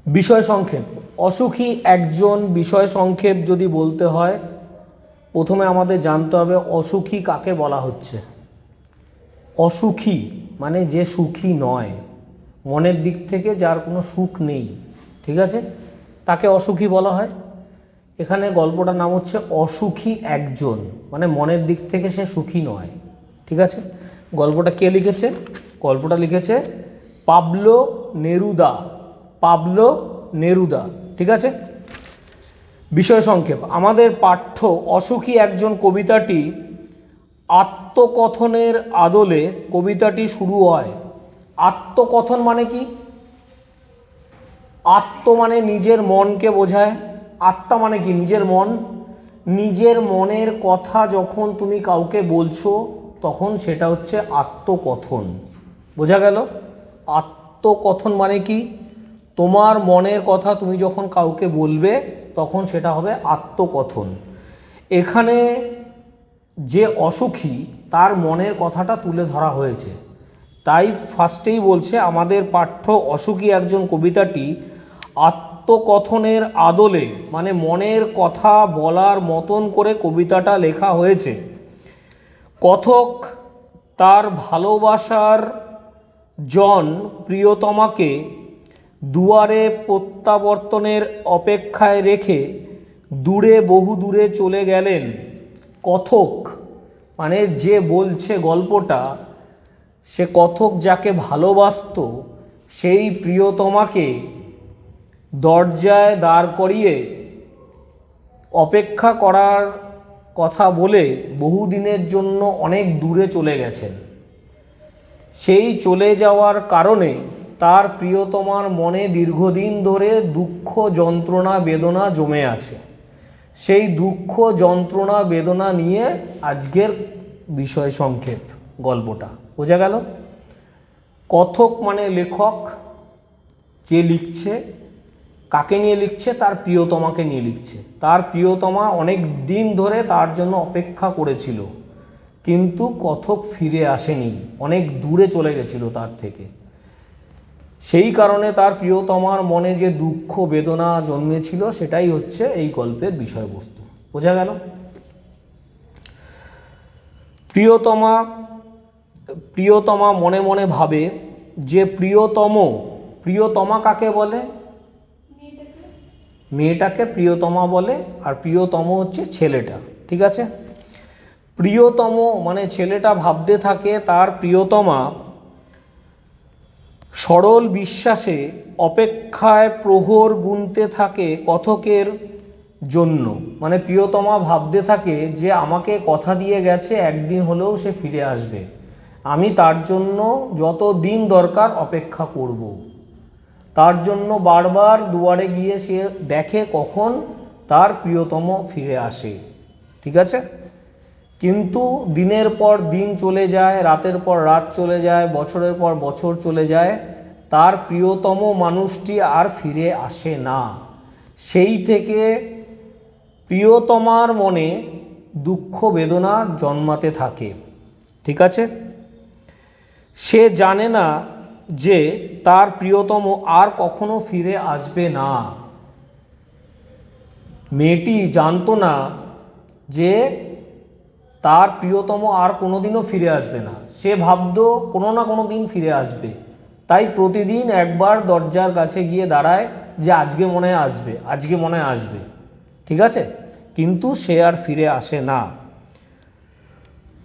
বিষয় সংক্ষেপ। অসুখী একজন বিষয় সংক্ষেপ যদি বলতে হয়, প্রথমে আমাদের জানতে হবে অসুখী কাকে বলা হচ্ছে। অসুখী মানে যে সুখী নয়, মনের দিক থেকে যার কোনো সুখ নেই, ঠিক আছে, তাকে অসুখী বলা হয়। এখানে গল্পটার নাম হচ্ছে অসুখী একজন, মানে মনের দিক থেকে সে সুখী নয়, ঠিক আছে। গল্পটা কে লিখেছে? গল্পটা লিখেছে পাবলো নেরুদা। পাবলো নেরুদা, ঠিক আছে। বিষয় সংক্ষেপ। আমাদের পাঠ্য অসুখী একজন কবিতাটি আত্মকথনের আদলে কবিতাটি শুরু হয়। আত্মকথন মানে কি? আত্ম মানে নিজের মনকে বোঝায়। আত্মা মানে কি? নিজের মন। নিজের মনের কথা যখন তুমি কাউকে বলছো তখন সেটা হচ্ছে আত্মকথন। বোঝা গেল? আত্মকথন মানে কি? তোমার মনের কথা তুমি যখন কাউকে বলবে তখন সেটা হবে আত্মকথন। এখানে যে অসুখী তার মনের কথাটা তুলে ধরা হয়েছে, তাই ফার্স্টেই বলছে আমাদের পাঠ্য অসুখী একজন কবিতাটি আত্মকথনের আদলে, মানে মনের কথা বলার মতন করে কবিতাটা লেখা হয়েছে। কথক তার ভালোবাসার জন প্রিয়তমাকে দুয়ারে প্রত্যাবর্তনের অপেক্ষায় রেখে দূরে বহু দূরে চলে গেলেন। কথক মানে যে বলছে গল্পটা, সে কথক যাকে ভালোবাসত সেই প্রিয়তমাকে দরজায় দাঁড় করিয়ে অপেক্ষা করার কথা বলে বহুদিনের জন্য অনেক দূরে চলে গেছেন। সেই চলে যাওয়ার কারণে তার প্রিয়তমার মনে দীর্ঘদিন ধরে দুঃখ যন্ত্রণা বেদনা জমে আছে। সেই দুঃখ যন্ত্রণা বেদনা নিয়ে আজকের বিষয় সংক্ষেপ গল্পটা। বোঝা গেল? কথক মানে লেখক, যে লিখছে কাকে নিয়ে লিখছে? তার প্রিয়তমাকে নিয়ে লিখছে। তার প্রিয়তমা অনেক দিন ধরে তার জন্য অপেক্ষা করেছিল, কিন্তু কথক ফিরে আসেনি, অনেক দূরে চলে গেছিল তার থেকে। সেই কারণে তার প্রিয়তমার মনে যে দুঃখ বেদনা জন্মেছিল সেটাই হচ্ছে এই গল্পের বিষয়বস্তু। বোঝা গেল? প্রিয়তমা প্রিয়তমা মনে মনে ভাবে যে প্রিয়তমা কাকে বলে? মেয়েটাকে প্রিয়তমা বলে, আর প্রিয়তম হচ্ছে ছেলেটা, ঠিক আছে। প্রিয়তম মানে ছেলেটা ভাবতে থাকে তার প্রিয়তমা সরল বিশ্বাসে অপেক্ষায় প্রহর গুনতে থাকে কথকের জন্য। মানে প্রিয়তমা ভাবতে থাকে যে আমাকে কথা দিয়ে গেছে একদিন হলেও সে ফিরে আসবে, আমি তার জন্য যত দিন দরকার অপেক্ষা করব। তার জন্য বারবার দুয়ারে গিয়ে সে দেখে কখন তার প্রিয়তম ফিরে আসে, ঠিক আছে। কিন্তু দিনের পর দিন চলে যায়, রাতের পর রাত চলে যায়, বছরের পর বছর চলে যায়, তার প্রিয়তম মানুষটি আর ফিরে আসে না। সেই থেকে প্রিয়তমার মনে দুঃখ বেদনা জন্মাতে থাকে, ঠিক আছে। সে জানে না যে তার প্রিয়তম আর কখনো ফিরে আসবে না। মেয়েটি জানতো না যে তার প্রিয়তম আর কোনোদিনও ফিরে আসবে না। সে ভাবতো কোনো না কোনো দিন ফিরে আসবে, তাই প্রতিদিন একবার দরজার কাছে গিয়ে দাঁড়ায় যে আজকে মনে হয় আসবে, আজকে মনে হয় আসবে, ঠিক আছে। কিন্তু সে আর ফিরে আসে না।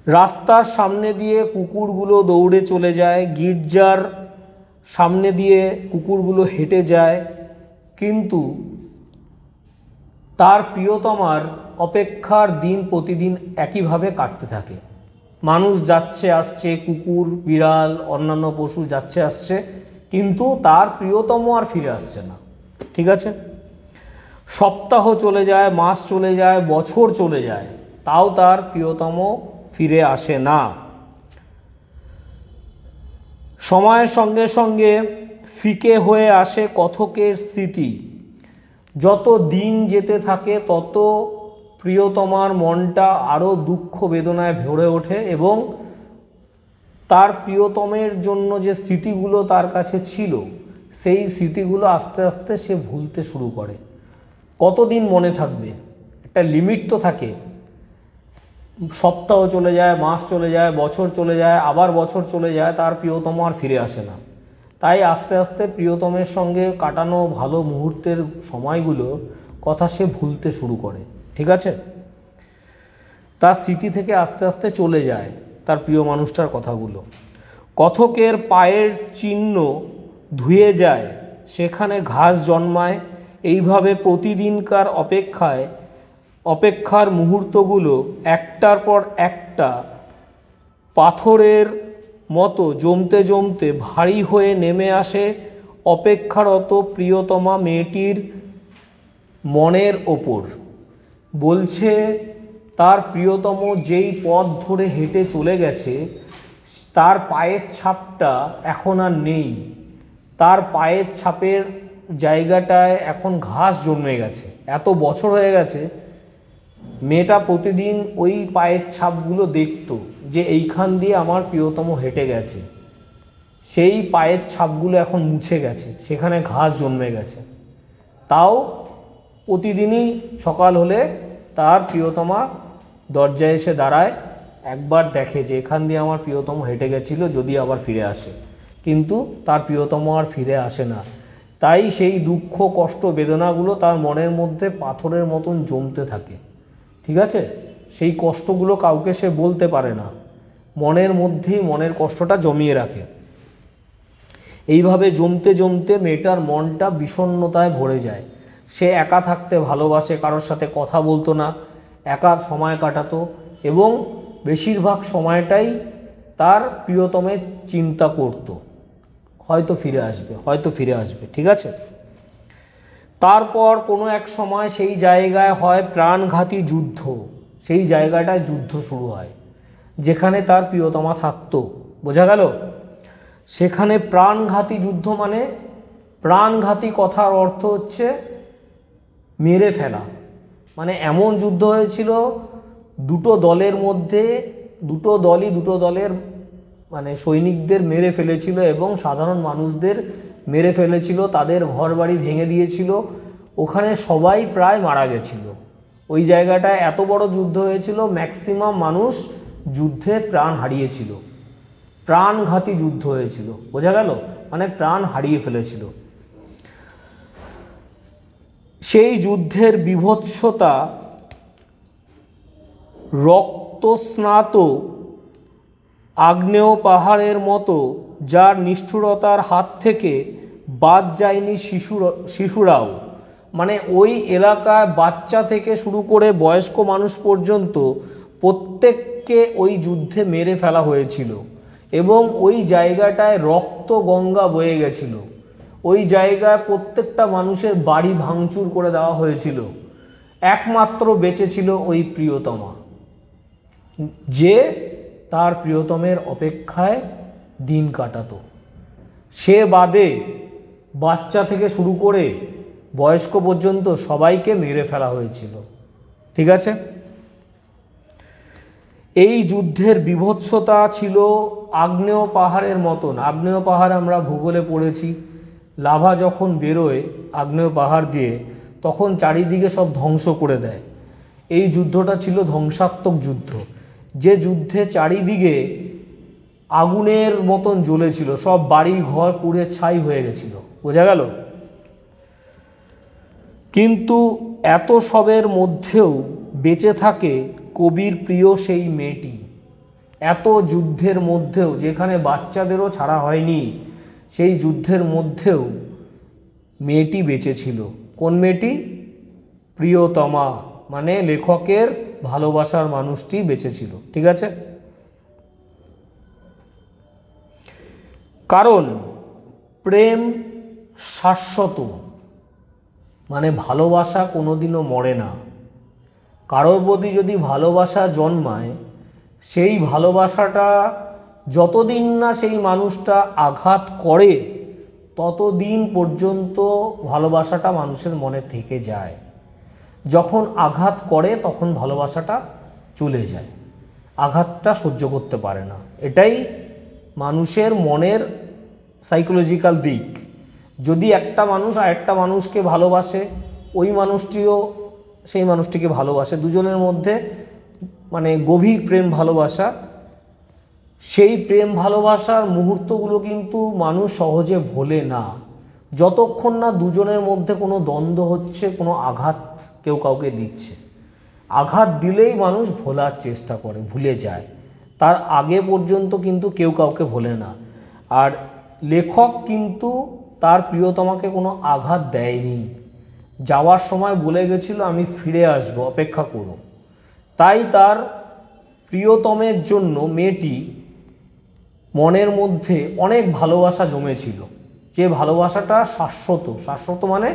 রাস্তার সামনে দিয়ে কুকুরগুলো দৌড়ে চলে যায়, গির্জার সামনে দিয়ে কুকুরগুলো হেঁটে যায়, কিন্তু তার প্রিয়তমার অপেক্ষার দিন প্রতিদিন একইভাবে কাটতে থাকে। মানুষ যাচ্ছে আসছে, কুকুর বিড়াল অন্যান্য পশু যাচ্ছে আসছে, কিন্তু তার প্রিয়তম আর ফিরে আসছে না, ঠিক আছে। সপ্তাহ চলে যায়, মাস চলে যায়, বছর চলে যায়, তাও তার প্রিয়তম ফিরে আসে না। সময়ের সঙ্গে সঙ্গে ফিকে হয়ে আসে কথকের স্মৃতি। যত দিন যেতে থাকে তত প্রিয়তমার মনটা আরও দুঃখ বেদনায় ভরে ওঠে, এবং তার প্রিয়তমের জন্য যে স্মৃতিগুলো তার কাছে ছিল সেই স্মৃতিগুলো আস্তে আস্তে সে ভুলতে শুরু করে। কতদিন মনে থাকবে? একটা লিমিট তো থাকে। সপ্তাহ চলে যায়, মাস চলে যায়, বছর চলে যায়, আবার বছর চলে যায়, তার প্রিয়তম আর ফিরে আসে না। তাই আস্তে আস্তে প্রিয়তমের সঙ্গে কাটানো ভালো মুহূর্তের সময়গুলো কথা সে ভুলতে শুরু করে। ঠিক আছে? তার স্মৃতি থেকে আস্তে আস্তে চলে যায় তার প্রিয় মানুষটার কথাগুলো। কথকের পায়ের চিহ্ন ধুয়ে যায়, সেখানে ঘাস জন্মায়। এইভাবে প্রতিদিনকার অপেক্ষার মুহূর্তগুলো একটার পর একটা পাথরের মতো জমতে জমতে ভারী হয়ে নেমে আসে অপেক্ষারত প্রিয়তমা মেয়েটির মনের ওপর। বলছে তার প্রিয়তম যেই পথ ধরে হেঁটে চলে গেছে, তার পায়ের ছাপটা এখন আর নেই। তার পায়ের ছাপের জায়গাটায় এখন ঘাস জন্মে গেছে। এত বছর হয়ে গেছে, মেয়েটা প্রতিদিন ওই পায়ের ছাপগুলো দেখতো যে এইখান দিয়ে আমার প্রিয়তম হেঁটে গেছে। সেই পায়ের ছাপগুলো এখন মুছে গেছে, সেখানে ঘাস জন্মে গেছে। তাও প্রতিদিনই সকাল হলে তার প্রিয়তমা দরজায় এসে দাঁড়ায়, একবার দেখে যে এখান দিয়ে আমার প্রিয়তম হেঁটে গেছিলো, যদি আবার ফিরে আসে। কিন্তু তার প্রিয়তম আর ফিরে আসে না। তাই সেই দুঃখ, কষ্ট, বেদনাগুলো তার মনের মধ্যে পাথরের মতন জমতে থাকে। ঠিক আছে? সেই কষ্টগুলো কাউকে সে বলতে পারে না, মনের মধ্যেই মনের কষ্টটা জমিয়ে রাখে। এইভাবে জমতে জমতে মেয়েটার মনটা বিষণ্ণতায় ভরে যায়। সে একা থাকতে ভালোবাসে, কারোর সাথে কথা বলতো না, একা সময় কাটাতো এবং বেশিরভাগ সময়টাই তার প্রিয়তমের চিন্তা করত, হয়তো ফিরে আসবে, হয়তো ফিরে আসবে। ঠিক আছে? তারপর কোনো এক সময় সেই জায়গায় হয় প্রাণঘাতী যুদ্ধ। সেই জায়গাটায় যুদ্ধ শুরু হয় যেখানে তার প্রিয়তমা থাকতো। বোঝা গেল? সেখানে প্রাণঘাতী যুদ্ধ মানে, প্রাণঘাতী কথার অর্থ হচ্ছে মেরে ফেলা। মানে এমন যুদ্ধ হয়েছিল, দুটো দলের মধ্যে, দুটো দলের মানে সৈনিকদের মেরে ফেলেছিল এবং সাধারণ মানুষদের মেরে ফেলেছিল, তাদের ঘরবাড়ি ভেঙে দিয়েছিল। ওখানে সবাই প্রায় মারা গেছিল। ওই জায়গাটায় এত বড় যুদ্ধ হয়েছিল, ম্যাক্সিমাম মানুষ যুদ্ধে প্রাণ হারিয়েছিল। প্রাণঘাতী যুদ্ধ হয়েছিল। বোঝা গেল? মানে প্রাণ হারিয়ে ফেলেছিল। সেই যুদ্ধের বীভৎসতা রক্তস্নাত আগ্নেয় পাহাড়ের মতো, যার নিষ্ঠুরতার হাত থেকে বাদ যায়নি শিশুরাও। মানে ওই এলাকায় বাচ্চা থেকে শুরু করে বয়স্ক মানুষ পর্যন্ত প্রত্যেককে ওই যুদ্ধে মেরে ফেলা হয়েছিল এবং ওই জায়গাটায় রক্ত গঙ্গা বয়ে গেছিল। ওই জায়গায় প্রত্যেকটা মানুষের বাড়ি ভাঙচুর করে দেওয়া হয়েছিল। একমাত্র বেঁচে ছিল ওই প্রিয়তমা, যে তার প্রিয়তমের অপেক্ষায় দিন কাটাতো। সে বাদে বাচ্চা থেকে শুরু করে বয়স্ক পর্যন্ত সবাইকে মেরে ফেলা হয়েছিল। ঠিক আছে? এই যুদ্ধের বীভৎসতা ছিল আগ্নেয় পাহাড়ের মতন। আগ্নেয় পাহাড় আমরা ভূগোলে পড়েছি, লাভা যখন বেরোয় আগ্নেয় পাহাড় দিয়ে, তখন চারিদিকে সব ধ্বংস করে দেয়। এই যুদ্ধটা ছিল ধ্বংসাত্মক যুদ্ধ, যে যুদ্ধে চারিদিকে আগুনের মতন জ্বলেছিল, সব বাড়ি ঘর পুড়ে ছাই হয়ে গেছিল। বোঝা গেল? কিন্তু এত সবের মধ্যেও বেঁচে থাকে কবির প্রিয় সেই মেয়েটি। এত যুদ্ধের মধ্যেও, যেখানে বাচ্চাদেরও ছাড়া হয়নি, সেই যুদ্ধের মধ্যেও মেয়েটি বেঁচে ছিল। কোন মেয়েটি? প্রিয়তমা, মানে লেখকের ভালোবাসার মানুষটি বেঁচে ছিল। ঠিক আছে? কারণ প্রেম শাশ্বত, মানে ভালোবাসা কোনোদিনও মরে না। কারোর প্রতি যদি ভালোবাসা জন্মায়, সেই ভালোবাসাটা যতদিন না সেই মানুষটা আঘাত করে, ততদিন পর্যন্ত ভালোবাসাটা মানুষের মনে থেকে যায়। যখন আঘাত করে তখন ভালোবাসাটা চলে যায়, আঘাতটা সহ্য করতে পারে না। এটাই মানুষের মনের সাইকোলজিক্যাল দিক। যদি একটা মানুষ আরেকটা মানুষকে ভালোবাসে, ওই মানুষটিও সেই মানুষটিকে ভালোবাসে, দুজনের মধ্যে মানে গভীর প্রেম ভালোবাসা, সেই প্রেম ভালোবাসার মুহূর্তগুলো কিন্তু মানুষ সহজে ভোলে না, যতক্ষণ না দুজনের মধ্যে কোনো দ্বন্দ্ব হচ্ছে, কোনো আঘাত কেউ কাউকে দিচ্ছে। আঘাত দিলেই মানুষ ভোলার চেষ্টা করে, ভুলে যায়, তার আগে পর্যন্ত কিন্তু কেউ কাউকে ভোলে না। আর লেখক কিন্তু তার প্রিয়তমাকে কোনো আঘাত দেয়নি, যাওয়ার সময় বলে গেছিল আমি ফিরে আসব, অপেক্ষা করো। তাই তার প্রিয়তমের জন্য মেয়েটি মনের মধ্যে অনেক ভালোবাসা জমেছিল, যে ভালোবাসাটা শাশ্বত। শাশ্বত মানে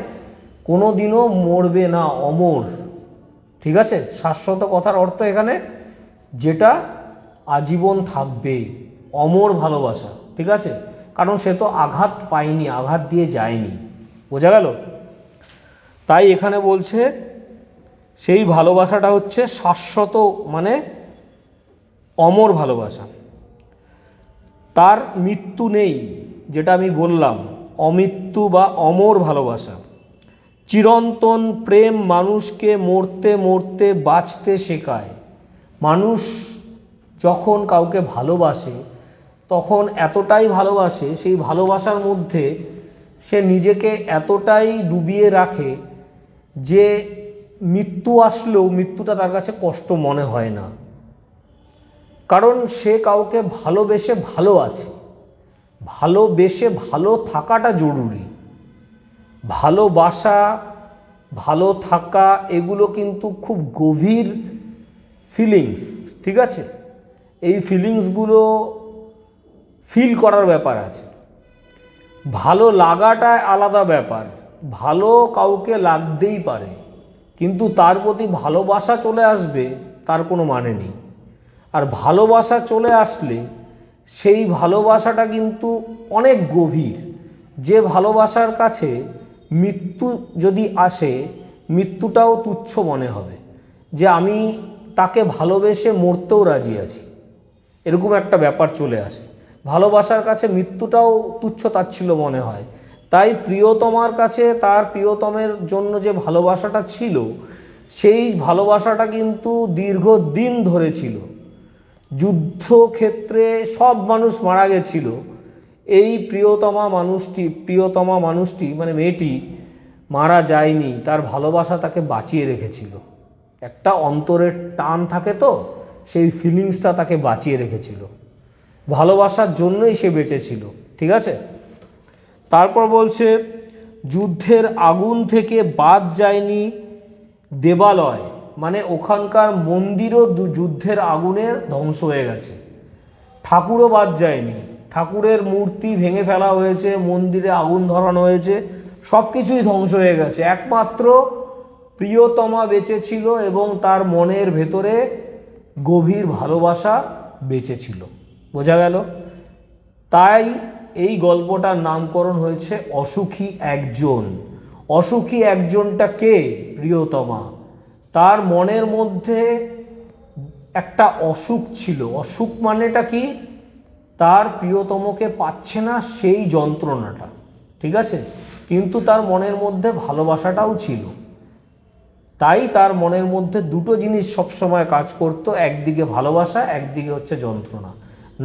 কোনো দিনও মরবে না, অমর। ঠিক আছে, শাশ্বত কথার অর্থ এখানে যেটা আজীবন থাকবে, অমর ভালোবাসা। ঠিক আছে, কারণ সে তো আঘাত পায়নি, আঘাত দিয়ে যায়নি। বোঝা গেল? তাই এখানে বলছে সেই ভালোবাসাটা হচ্ছে শাশ্বত, মানে অমর ভালোবাসা। তার মৃত্যু নেই, যেটা আমি বললাম, অমৃত্যু বা অমর ভালোবাসা। চিরন্তন প্রেম মানুষকে মরতে মরতে বাঁচতে শেখায়। মানুষ যখন কাউকে ভালোবাসে তখন এতটাই ভালোবাসে, সেই ভালোবাসার মধ্যে সে নিজেকে এতটাই ডুবিয়ে রাখে যে মৃত্যু আসলেও মৃত্যুটা তার কাছে কষ্ট মনে হয় না, কারণ সে কাউকে ভালোবেসে ভালো আছে। ভালোবেসে ভালো থাকাটা জরুরি। ভালোবাসা, ভালো থাকা, এগুলো কিন্তু খুব গভীর ফিলিংস। ঠিক আছে, এই ফিলিংসগুলো ফিল করার ব্যাপার আছে। ভালো লাগাটা আলাদা ব্যাপার, ভালো কাউকে লাগতেই পারে, কিন্তু তার প্রতি ভালোবাসা চলে আসবে তার কোনো মানে নেই। আর ভালোবাসা চলে আসলে সেই ভালোবাসাটা কিন্তু অনেক গভীর, যে ভালোবাসার কাছে মৃত্যু যদি আসে, মৃত্যুটাও তুচ্ছ মনে হবে, যে আমি তাকে ভালোবেসে মরতেও রাজি আছি, এরকম একটা ব্যাপার চলে আসে। ভালোবাসার কাছে মৃত্যুটাও তুচ্ছ তাচ্ছিল্য মনে হয়। তাই প্রিয়তমার কাছে তার প্রিয়তমের জন্য যে ভালোবাসাটা ছিল, সেই ভালোবাসাটা কিন্তু দীর্ঘদিন ধরে ছিল। যুদ্ধক্ষেত্রে সব মানুষ মারা গেছিল, এই প্রিয়তমা মানুষটি মানে মেয়েটি মারা যায়নি, তার ভালোবাসা তাকে বাঁচিয়ে রেখেছিল। একটা অন্তরের টান থাকে তো, সেই ফিলিংসটা তাকে বাঁচিয়ে রেখেছিল, ভালোবাসার জন্যই সে বেঁচে ছিল। ঠিক আছে, তারপর বলছে যুদ্ধের আগুন থেকে বাদ যায়নি দেবালয়, মানে ওখানকার মন্দিরও যুদ্ধের আগুনে ধ্বংস হয়ে গেছে, ঠাকুরও বাদ যায়নি, ঠাকুরের মূর্তি ভেঙে ফেলা হয়েছে, মন্দিরে আগুন ধরানো হয়েছে, সব কিছুই ধ্বংস হয়ে গেছে, একমাত্র প্রিয়তমা বেঁচে ছিল এবং তার মনের ভেতরে গভীর ভালোবাসা বেঁচে ছিল। বোঝা গেল? তাই এই গল্পটার নামকরণ হয়েছে অসুখী একজন। অসুখী একজনটা কে? প্রিয়তমা। তার মনের মধ্যে একটা অসুখ ছিল। অসুখ মানেটা কি? তার প্রিয়তমকে পাচ্ছে না, সেই যন্ত্রণাটা। ঠিক আছে, কিন্তু তার মনের মধ্যে ভালোবাসাটাও ছিল। তাই তার মনের মধ্যে দুটো জিনিস সবসময় কাজ করতো, একদিকে ভালোবাসা, একদিকে হচ্ছে যন্ত্রণা,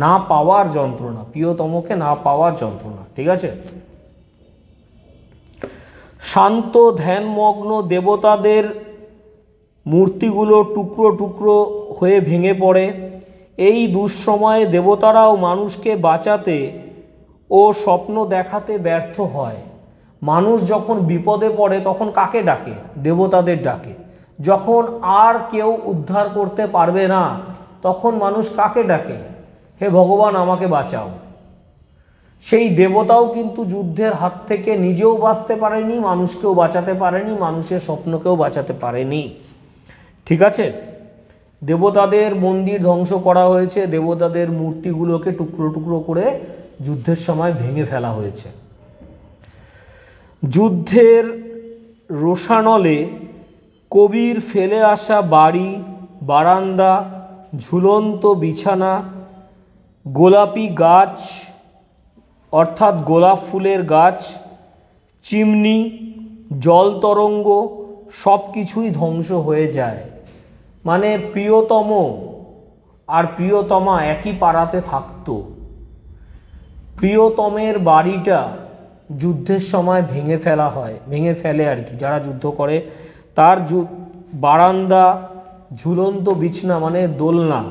না পাওয়ার যন্ত্রণা, প্রিয়তমকে না পাওয়ার যন্ত্রণা। ঠিক আছে, শান্ত ধ্যানমগ্ন দেবতাদের মূর্তিগুলো টুকরো টুকরো হয়ে ভেঙে পড়ে। এই দুঃসময়ে দেবতারাও মানুষকে বাঁচাতে ও স্বপ্ন দেখাতে ব্যর্থ হয়। মানুষ যখন বিপদে পড়ে তখন কাকে ডাকে? দেবতাদের ডাকে। যখন আর কেউ উদ্ধার করতে পারবে না তখন মানুষ কাকে ডাকে? হে ভগবান, আমাকে বাঁচাও। সেই দেবতাও কিন্তু যুদ্ধের হাত থেকে নিজেও বাঁচতে পারেনি, মানুষকেও বাঁচাতে পারেনি, মানুষের স্বপ্নকেও বাঁচাতে পারেনি। ঠিক আছে, দেবতাদের মন্দির ধ্বংস করা হয়েছে, দেবতাদের মূর্তিগুলোকে টুকরো টুকরো করে যুদ্ধের সময় ভেঙে ফেলা হয়েছে। যুদ্ধের রোষানলে কবির ফেলে আসা বাড়ি, বারান্দা, ঝুলন্ত বিছানা, গোলাপি গাছ অর্থাৎ গোলাপ ফুলের গাছ, চিমনি, জল তরঙ্গ সব কিছুই ধ্বংস হয়ে যায়। মানে প্রিয়তম আর প্রিয়তমা একই পাড়াতে থাকতো। প্রিয়তমের বাড়িটা যুদ্ধের সময় ভেঙে ফেলে আর কি, যারা যুদ্ধ করে। তার বারান্দা, ঝুলন্ত বিছনা মানে দোলনা,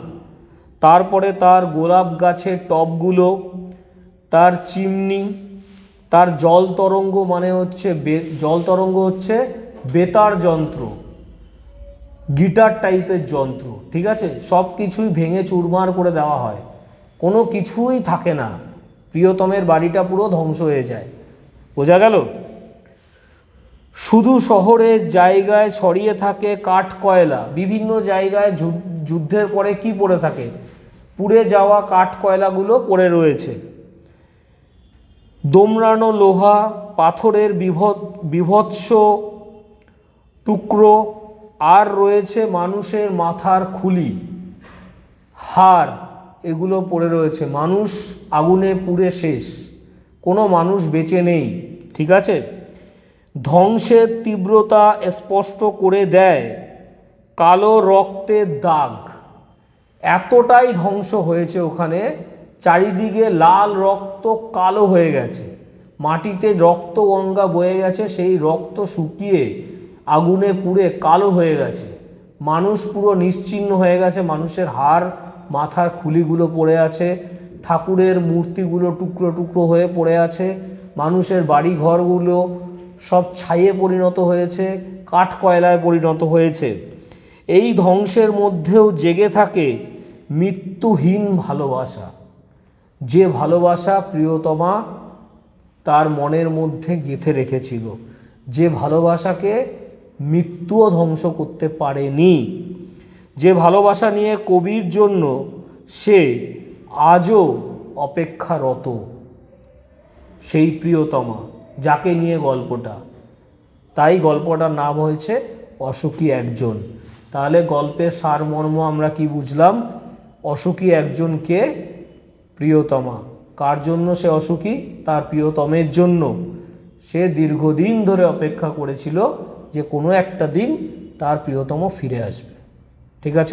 তারপরে তার গোলাপ গাছের টবগুলো, তার চিমনি, তার জল তরঙ্গ মানে হচ্ছে বেতার যন্ত্র, গিটার টাইপের যন্ত্র, ঠিক আছে, সব কিছুই ভেঙে চুরমার করে দেওয়া হয়, কোনো কিছুই থাকে না। প্রিয়তমের বাড়িটা পুরো ধ্বংস হয়ে যায়। বোঝা গেল? শুধু শহরের জায়গায় ছড়িয়ে থাকে কাঠ কয়লা। বিভিন্ন জায়গায় যুদ্ধের পরে কি পড়ে থাকে? পুড়ে যাওয়া কাঠ কয়লাগুলো পড়ে রয়েছে। দোমড়ানো লোহা, পাথরের বিভৎস টুকরো, আর রয়েছে মানুষের মাথার খুলি, হাড়, এগুলো পড়ে রয়েছে। মানুষ আগুনে পুড়ে শেষ, কোনো মানুষ বেঁচে নেই, ঠিক আছে। ধ্বংসের তীব্রতা স্পষ্ট করে দেয় কালো রক্তের দাগ। এতটাই ধ্বংস হয়েছে ওখানে, চারিদিকে লাল রক্ত কালো হয়ে গেছে, মাটিতে রক্ত গঙ্গা বয়ে গেছে, সেই রক্ত শুকিয়ে আগুনে পুড়ে কালো হয়ে গেছে। মানুষ পুরো নিশ্চিহ্ন হয়ে গেছে, মানুষের হাড়, মাথার খুলিগুলো পড়ে আছে, ঠাকুরের মূর্তিগুলো টুকরো টুকরো হয়ে পড়ে আছে, মানুষের বাড়ি ঘরগুলো সব ছাইয়ে পরিণত হয়েছে, কাঠ কয়লায় পরিণত হয়েছে। এই ধ্বংসের মধ্যেও জেগে থাকে মৃত্যুহীন ভালোবাসা, যে ভালোবাসা প্রিয়তমা তার মনের মধ্যে গেঁথে রেখেছিল, যে ভালোবাসাকে মৃত্যুও ধ্বংস করতে পারেনি, যে ভালোবাসা নিয়ে কবির জন্য সে আজও অপেক্ষারত। সেই প্রিয়তমা, যাকে নিয়ে গল্পটা, তাই গল্পটার নাম হয়েছে অসুখী একজন। তাহলে গল্পের সারমর্ম আমরা কি বুঝলাম? অসুখী একজনকে প্রিয়তমা। কার জন্য সে অসুখী? তার প্রিয়তমের জন্য। সে দীর্ঘদিন ধরে অপেক্ষা করেছিল যে কোনো একটা দিন তার প্রিয়তম ফিরে আসবে, ঠিক আছে।